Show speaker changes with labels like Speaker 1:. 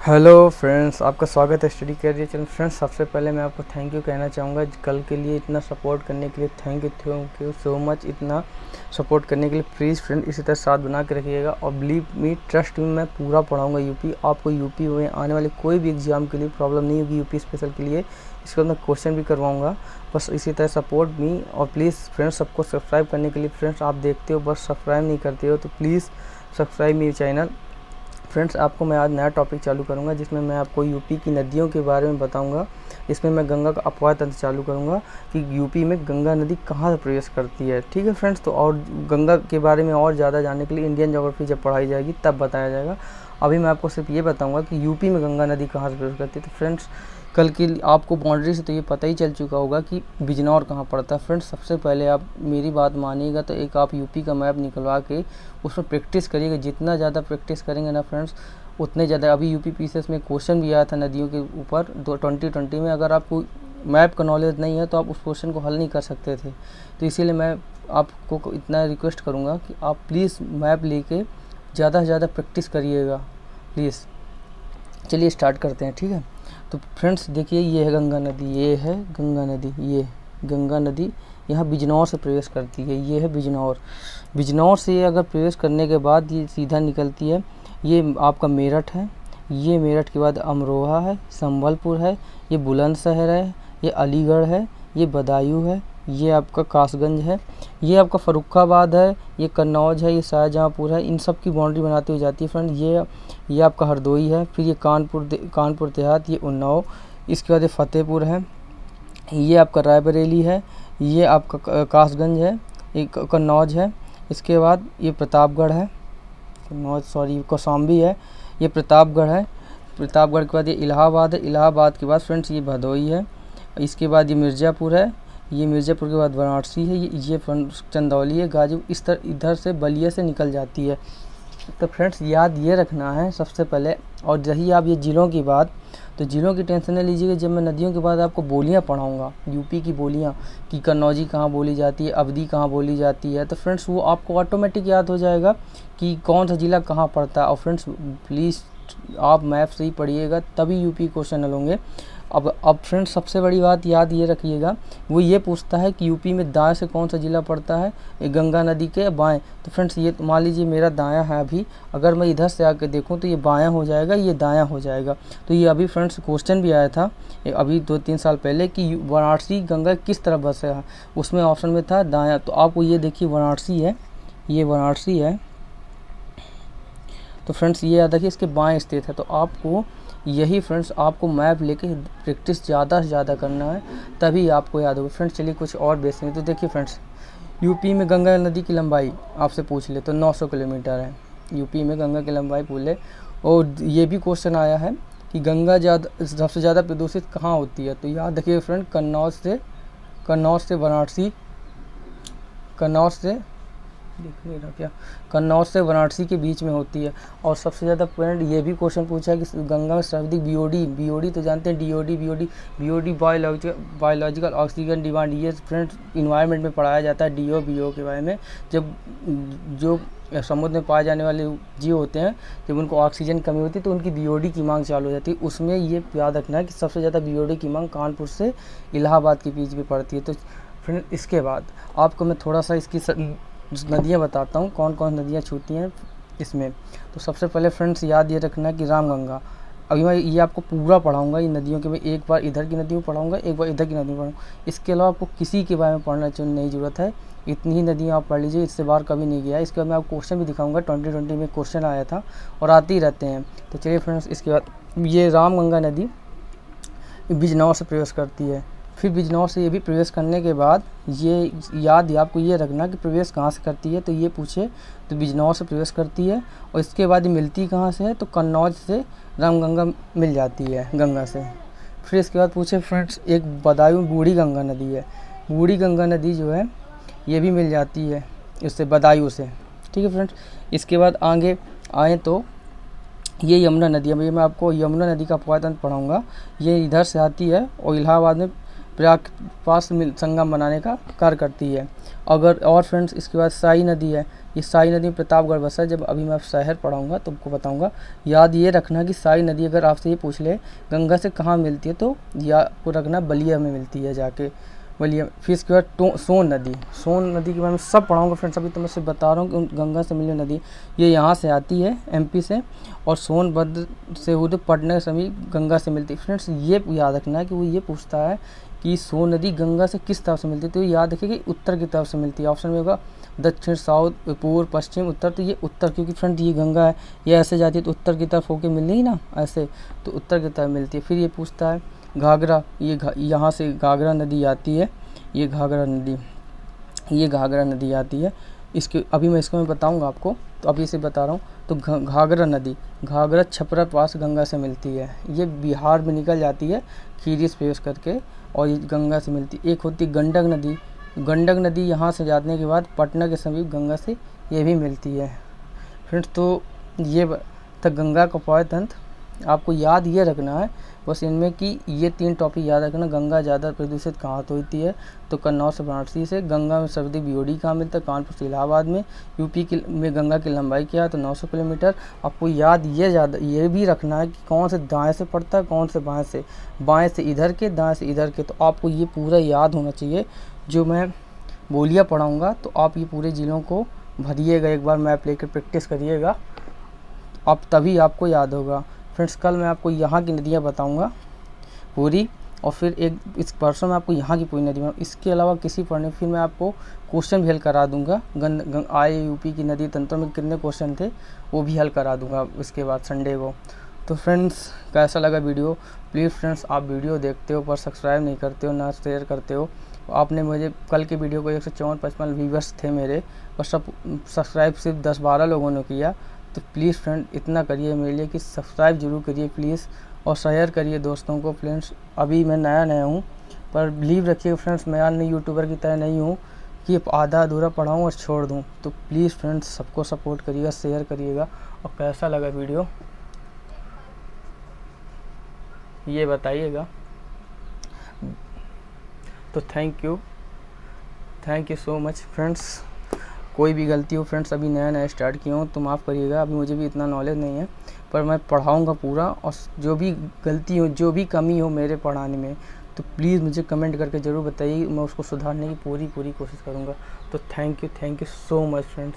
Speaker 1: Hello friends, आपका स्वागत है स्टडी कैरियर चैनल। फ्रेंड्स, सबसे पहले मैं आपको थैंक यू कहना चाहूँगा कल के लिए इतना सपोर्ट करने के लिए। थैंक यू सो मच इतना सपोर्ट करने के लिए। प्लीज़ फ्रेंड इसी तरह साथ बना के रखिएगा और बिलीव मी, ट्रस्ट मी, मैं पूरा पढ़ाऊँगा यूपी। आपको यूपी में आने वाले कोई भी एग्जाम के लिए प्रॉब्लम नहीं होगी। यूपी स्पेशल के लिए इसके बाद मैं क्वेश्चन भी करवाऊँगा। बस इसी तरह सपोर्ट मी और प्लीज़ फ्रेंड्स सबको सब्सक्राइब करने के लिए। फ्रेंड्स आप देखते हो बस सब्सक्राइब नहीं करते हो, तो प्लीज़ सब्सक्राइब मेरी चैनल। फ्रेंड्स, आपको मैं आज नया टॉपिक चालू करूंगा जिसमें मैं आपको यूपी की नदियों के बारे में बताऊंगा। इसमें मैं गंगा का अपवाह तंत्र चालू करूंगा कि यूपी में गंगा नदी कहाँ से प्रवेश करती है। ठीक है फ्रेंड्स, तो और गंगा के बारे में और ज़्यादा जानने के लिए इंडियन ज्योग्राफी जब पढ़ाई जाएगी तब बताया जाएगा। अभी मैं आपको सिर्फ ये बताऊँगा कि यूपी में गंगा नदी कहाँ से प्रवेश करती है। तो फ्रेंड्स, कल की आपको बाउंड्री से तो ये पता ही चल चुका होगा कि बिजनौर कहाँ पड़ता है। फ्रेंड्स, सबसे पहले आप मेरी बात मानिएगा तो एक आप यूपी का मैप निकलवा के उसमें प्रैक्टिस करिएगा। जितना ज़्यादा प्रैक्टिस करेंगे ना फ्रेंड्स, उतने ज़्यादा। अभी यूपी पीसीएस में क्वेश्चन भी आया था नदियों के ऊपर 2020 में। अगर आपको मैप का नॉलेज नहीं है तो आप उस क्वेश्चन को हल नहीं कर सकते थे। तो इसीलिए मैं आपको इतना रिक्वेस्ट करूँगा कि आप प्लीज़ मैप लेके ज़्यादा से ज़्यादा प्रैक्टिस करिएगा प्लीज़। चलिए स्टार्ट करते हैं, ठीक है। तो फ्रेंड्स देखिए, ये है गंगा नदी, ये है गंगा नदी, ये गंगा नदी यहाँ बिजनौर से प्रवेश करती है। ये है बिजनौर। बिजनौर से अगर प्रवेश करने के बाद ये सीधा निकलती है, ये आपका मेरठ है। ये मेरठ के बाद अमरोहा है, संबलपुर है, ये बुलंदशहर है, ये अलीगढ़ है, ये बदायूं है, ये आपका कासगंज है, ये आपका फर्रुखाबाद है, ये कन्नौज है, ये शाहजहाँपुर है। इन सब की बाउंड्री बनाती हुई जाती है फ्रेंड। ये आपका हरदोई है, फिर ये कानपुर देहात, ये उन्नाव, इसके बाद ये फतेहपुर है, ये आपका रायबरेली है, ये आपका कासगंज है, ये कन्नौज है। इसके बाद ये प्रतापगढ़ है, कौशाम्बी है, ये प्रतापगढ़ है। प्रतापगढ़ के बाद ये इलाहाबाद है, इलाहाबाद के बाद फ्रेंड्स ये भदोई है। इसके बाद ये मिर्ज़ापुर है, ये मिर्ज़ापुर के बाद वाराणसी है, ये चंदौली है, गाजीपुर। इस तरह इधर से बलिया से निकल जाती है। तो फ्रेंड्स याद ये रखना है सबसे पहले। और रही आप ये ज़िलों की बात, तो ज़िलों की टेंशन नहीं लीजिएगा। जब मैं नदियों के बाद आपको बोलियाँ पढ़ाऊँगा, यूपी की बोलियाँ कि कन्नौजी कहाँ बोली जाती है, अवधी कहाँ बोली जाती है, तो फ्रेंड्स वो आपको ऑटोमेटिक याद हो जाएगा कि कौन सा ज़िला कहाँ पड़ता है। और फ्रेंड्स प्लीज़ आप मैप से ही पढ़िएगा, तभी यूपी क्वेश्चन हल होंगे। अब फ्रेंड्स सबसे बड़ी बात याद ये रखिएगा, वो ये पूछता है कि यूपी में दाएं से कौन सा ज़िला पड़ता है, गंगा नदी के बाएं। तो फ्रेंड्स ये मान लीजिए मेरा दायां है अभी, अगर मैं इधर से आके देखूं तो ये बायां हो जाएगा, ये दायां हो जाएगा। तो ये अभी फ्रेंड्स क्वेश्चन भी आया था अभी 2-3 साल पहले कि वाराणसी गंगा किस तरफ बसे है, उसमें ऑप्शन में था दायां। तो आपको ये देखिए वाराणसी है, ये वाराणसी है। तो फ्रेंड्स ये याद रखिए इसके बाएं स्थित है। तो आपको यही फ्रेंड्स आपको मैप लेके प्रैक्टिस ज़्यादा से ज़्यादा करना है, तभी आपको याद होगा। फ्रेंड्स चलिए कुछ और बेसिक। तो देखिए फ्रेंड्स, यूपी में गंगा नदी की लंबाई आपसे पूछ ले तो 900 किलोमीटर है। यूपी में गंगा की लंबाई पूछ ले। और ये भी क्वेश्चन आया है कि गंगा सबसे ज़्यादा प्रदूषित कहाँ होती है। तो याद रखिए फ्रेंड, कन्नौज से वाराणसी के बीच में होती है। और सबसे ज़्यादा पॉइंट ये भी क्वेश्चन पूछा है कि गंगा में सर्वाधिक बीओडी तो जानते हैं, बीओडी बायोलॉजिकल ऑक्सीजन डिमांड। ये फ्रेंड्स इन्वायरमेंट में पढ़ाया जाता है बीओ के बारे में। जब जो समुद्र में पाए जाने वाले जीव होते हैं, जब उनको ऑक्सीजन कमी होती है तो उनकी बीओडी की मांग चालू हो जाती है। उसमें ये याद रखना है कि सबसे ज़्यादा बीओडी की मांग कानपुर से इलाहाबाद के बीच में पड़ती है। तो फ्रेंड इसके बाद आपको मैं थोड़ा सा इसकी नदियाँ बताता हूँ, कौन कौन नदियाँ छूती हैं इसमें। तो सबसे पहले फ्रेंड्स याद ये रखना है कि रामगंगा। अभी मैं ये आपको पूरा पढ़ाऊँगा इन नदियों के। मैं एक बार इधर की नदियों पढ़ाऊँगा, एक बार इधर की नदियों पढ़ाऊँगा। इसके अलावा आपको किसी के बारे में पढ़ना नहीं ज़रूरत है, इतनी ही नदियाँ आप पढ़ लीजिए, इससे बाहर कभी नहीं गया। इसके बाद मैं आपको क्वेश्चन भी दिखाऊँगा, 2020 में क्वेश्चन आया था और आते ही रहते हैं। तो चलिए फ्रेंड्स, इसके बाद ये रामगंगा नदी बिजनौर से प्रवेश करती है। फिर बिजनौर से ये भी प्रवेश करने के बाद ये याद आपको ये रखना कि प्रवेश कहाँ से करती है। तो ये पूछे तो बिजनौर से प्रवेश करती है। और इसके बाद ये मिलती कहाँ से है, तो कन्नौज से रामगंगा मिल जाती है गंगा से। फिर इसके बाद पूछे फ्रेंड्स, एक बदायूं बूढ़ी गंगा नदी है। बूढ़ी गंगा नदी जो है ये भी मिल जाती है इससे, बदायूं से। ठीक है फ्रेंड्स, इसके बाद आगे आए तो ये यमुना नदी है। मैं आपको यमुना नदी का अपवाह तंत्र पढ़ाऊँगा। ये इधर से आती है और इलाहाबाद में प्रयाग के पास संगम बनाने का कार्य करती है। अगर और फ्रेंड्स इसके बाद साई नदी है, ये साई नदी प्रतापगढ़ बसा है। जब अभी मैं शहर पढ़ाऊँगा तो आपको बताऊँगा। याद ये रखना कि साई नदी अगर आपसे ये पूछ ले गंगा से कहाँ मिलती है, तो या आपको रखना बलिया में मिलती है जाके, बलिया। फिर इसके बाद सोन नदी के बारे में सब पढ़ाऊँगा फ्रेंड्स। अभी तो मैं सिर्फ बता रहा हूँ कि गंगा से मिलने नदी ये यहाँ से आती है एमपी से, और सोनभद्र से होते पटना के समीप गंगा से मिलती है। फ्रेंड्स ये याद रखना है कि वो ये पूछता है कि सोन नदी गंगा से किस तरफ से मिलती है, तो याद रखिए कि उत्तर की तरफ से मिलती है। ऑप्शन में होगा दक्षिण, साउथ, पूर्व, पश्चिम, उत्तर। तो ये उत्तर, क्योंकि फ्रेंड ये गंगा है, ये ऐसे जाती है तो उत्तर की तरफ होके मिलेगी ना ऐसे, तो उत्तर की तरफ मिलती है। फिर ये पूछता है घाघरा, ये यहाँ से घाघरा नदी आती है, ये घाघरा नदी आती है। इसके अभी मैं इसको मैं बताऊंगा आपको, तो अभी इसे बता रहा हूँ। तो घाघरा नदी, घाघरा छपरा पास गंगा से मिलती है। ये बिहार में निकल जाती है खीरी से प्रवेश करके, और ये गंगा से मिलती है। एक होती गंडक नदी यहाँ से जाने के बाद पटना के समीप गंगा से ये भी मिलती है। फ्रेंड्स तो ये तक गंगा का पॉय तंत्र आपको याद ये रखना है बस इनमें कि ये 3 टॉपिक याद रखना। गंगा ज़्यादा प्रदूषित कहाँ तो होती है, तो कन्नौज से वाराणसी से। गंगा में सर्दी बीओडी कहाँ मिलता है, कानपुर से इलाहाबाद में। यूपी में गंगा की लंबाई क्या है, तो 900 किलोमीटर। आपको याद ये भी रखना है कि कौन से दाएँ से पड़ता है, कौन से बाएँ से इधर के, दाएँ से इधर के। तो आपको ये पूरा याद होना चाहिए। जो मैं बोलियाँ पढ़ाऊँगा तो आप ये पूरे ज़िलों को भरिएगा, एक बार मैप लेकर प्रैक्टिस करिएगा, अब तभी आपको याद होगा। फ्रेंड्स कल मैं आपको यहाँ की नदियाँ बताऊँगा पूरी, और फिर इस परसों मैं आपको यहाँ की पूरी नदी बताऊँ। इसके अलावा किसी पढ़ने फिर मैं आपको क्वेश्चन भी हल करा दूँगा। आए यूपी की नदी तंत्र में कितने क्वेश्चन थे वो भी हल करा दूँगा इसके बाद संडे को। तो फ्रेंड्स कैसा लगा वीडियो, प्लीज़ फ्रेंड्स आप वीडियो देखते हो पर सब्सक्राइब नहीं करते हो, ना शेयर करते हो। आपने मुझे कल के वीडियो को 154-55 व्यूवर्स थे मेरे, और सब सब्सक्राइब सिर्फ 10-12 लोगों ने किया। तो प्लीज़ फ्रेंड इतना करिए मेरे लिए कि सब्सक्राइब जरूर करिए प्लीज़, और शेयर करिए दोस्तों को। फ्रेंड्स अभी मैं नया हूँ, पर बिलीव रखिए फ्रेंड्स मैं अन्य यूट्यूबर की तरह नहीं हूँ कि आधा अधूरा पढ़ाऊँ और छोड़ दूँ। तो प्लीज़ फ्रेंड्स सबको सपोर्ट करिएगा, शेयर करिएगा, और कैसा लगा वीडियो ये बताइएगा। तो thank you so much friends. कोई भी गलती हो फ्रेंड्स, अभी नया स्टार्ट किया हूँ तो माफ़ करिएगा। अभी मुझे भी इतना नॉलेज नहीं है, पर मैं पढ़ाऊँगा पूरा, और जो भी गलती हो, जो भी कमी हो मेरे पढ़ाने में, तो प्लीज़ मुझे कमेंट करके ज़रूर बताइए। मैं उसको सुधारने की पूरी कोशिश करूँगा। तो thank you so much friends.